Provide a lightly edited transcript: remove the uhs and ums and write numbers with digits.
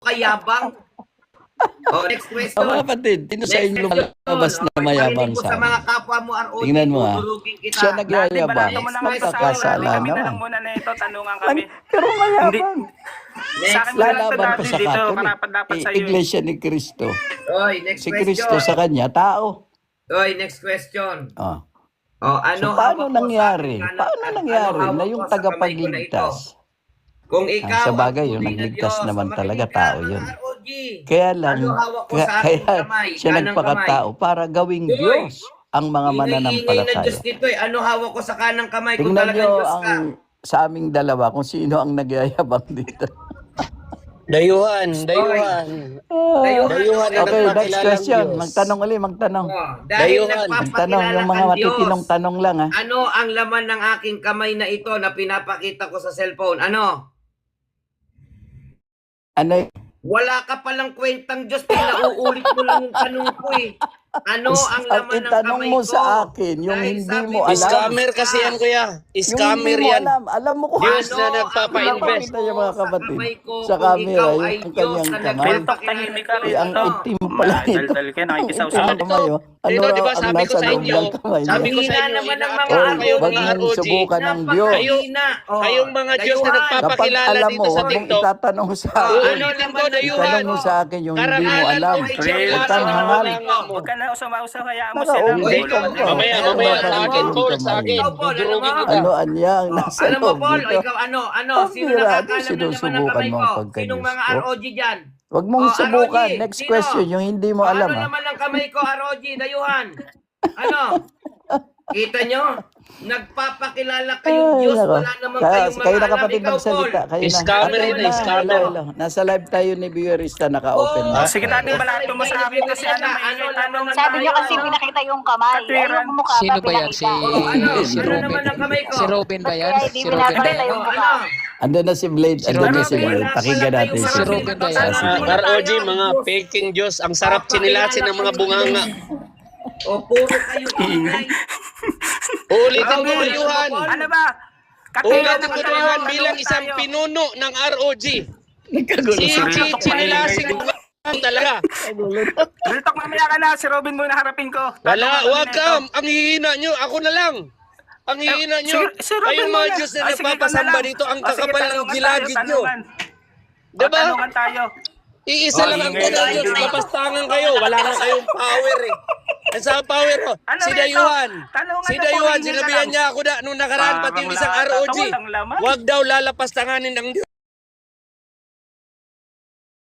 kayabang? Oh, next question. Mga kapatid, sino sa inyo lumalabas na mayabang sa sa mga amin? kapwa mo, ROG. Tingnan mo, ha. Tutulugin kita. Siya nagyayabang. Balato mo naman ito, Pagkakasala kami na lang naman. muna na ito, tanungan kami. Pero mayabang. Sa akin mo lang ito Lalaban pa dati sa dito, Katolik. karapat dapat sa'yo. Iglesia ni Cristo. Oy, next Si question. Cristo sa kanya, tao. Oy, next question. Oh. Oh, ano So, paano hawak ko nangyari? sa akin? Paano nangyari hawak na ko yung sa kamay ko na ito? tagapagligtas? Kung ikaw sa bagay, ang yung tunay na nagligtas Diyos, naman makinig talaga, ka, tao mga yun. ROG. Kaya lang, Ano hawak ko sa aking kaya kamay? siya Kanang nagpakatao para gawing Uy! Diyos ang mga Ingay-ingay na mananampalataya. Diyos dito eh. Ano hawak ko sa kanang kamay kung Tingnan talagang nyo Diyos ka? sa aming dalawa kung sino ang nagyayabang dito. Dayuhan. Dayuhan na Okay, next nagpakilalang question. Diyos. Magtanong ulit, magtanong. Oh, dahil Dayuhan. Magtanong, nagpapakilala yung mga kang matitinong Diyos. tanong lang, ha. Ano ang laman ng aking kamay na ito na pinapakita ko sa cellphone? Ano? Ano Wala ka palang kwentang Diyos. Pinauulit mo lang yung tanong ko eh. Ano ang laman ng itanong kamay mo ko? sa akin, yung Dahil hindi sabi mo alam. Scammer kasi yan, kuya. Yung Scammer hindi mo yan. alam mo kung Diyos Ano na ang nagpapa-invest. Nakita niyo mga kapatid, kamay ko sa kung camera, ikaw yung ay kanyang Diyos na kamay. Piltok, tahimik ka rin ang ito. itim pala nito. Dal-dal ka, Ang nakikisawsaw. itim ng kamay, oh. Ano Dito, di ba raw ang sabi ko nasa sa loob inyo, ng kamay sabi niya? ko sa Hina inyo, naman ng inaako mga Oy, kayo wag mga mong ROG. subukan ng Diyos. Napakahina. Oh, Kayong mga Diyos na dayuhan. Kapag nagpapakilala alam dito mo, sa huwag mong TikTok. itatanong sa Oh, akin. ano Ulitin laman ko, ng dayuhan. Itanong mo sa akin yung hindi mo Karangalan alam. mo ay Please, Diyos Huwag na kang hangal. Huwag ka na usaw-usaw, hayaan mo Naka-okay silang ka bulol. pa. Mamaya, Ano mamaya ba sa ang akin, itim Paul, kamay? sa akin. Ikaw, Paul, Dudurugin alam mo? kita. Ano anyang nasa Alam mo, loob Paul, dito? ikaw ano? Ang Sino bira, nakakaalam ng laman ng sinusubukan kamay mo ko? ang pagka-Diyos Sinong mga ko? ROG dyan? Huwag mong Oh, subukan. ROG, Next sino? question, yung hindi mo alam, Ano ha? naman ang kamay ko, ROG, dayuhan? Ano? Kita nyo? Nagpapakilala kayong Ay, Diyos, nako. wala naman kayong mga Kayo na alam. kapatid Ikaw, Paul. magsalita. Kayo na. Scammer yun, Ano, scammer. Hello. Nasa live tayo ni Viewerista, naka-open Oh, na. Sige, dati balato mo sa akin kasi ano, may tanong na Sabi niyo tayo, kasi ano? pinakita yung kamay. Katwiran. Ayun, mukha Sino pa ba yan? Si, pinakita. Ano? si Ano Robin. naman ang kamay ko? Si Robin ba yan? Kaya hindi Si Robin ba pinapakita yan? yung Oh, mukha. ano? Andun na si Blade. Andun na si Robin, Blade. Pakinggan natin wala si Si kayong Robin ba yan? ROG, mga peking Diyos. Ang sarap sinilasin ng mga bunganga. O, puro kayo ingay. Ulitin ko, dayuhan. Ano ba? Katwiran Ulitin ko, dayuhan, bilang isang pinuno ng ROG. Sinilasin ko talaga. Piltok, mamaya ka na, si Robin muna harapin ko. Wala, wag ka. Ang hihina nyo, ako na lang. Ang hihina nyo. Si Robin Kayong mga muna. Diyos na Ay, sige, nagpapasamba ikaw na lang. dito, ang O, sige, kakapal ng tanungan gilagid tayo, nyo. tanungan. Diba? Tanungan tayo. Iisa lang ang ingay tunay lang, Diyos. di ba? Kapastangan kayo. Wala na kayong power eh. Ang sa power ko. Ano Si ito? Dayuhan. Tanungan Si na po, Dayuhan. hingi ka Sinabihan lang. niya ako nung nakaraan pati yung isang Parang ROG. walang laman. Huwag daw lalapastanganin ng Diyos.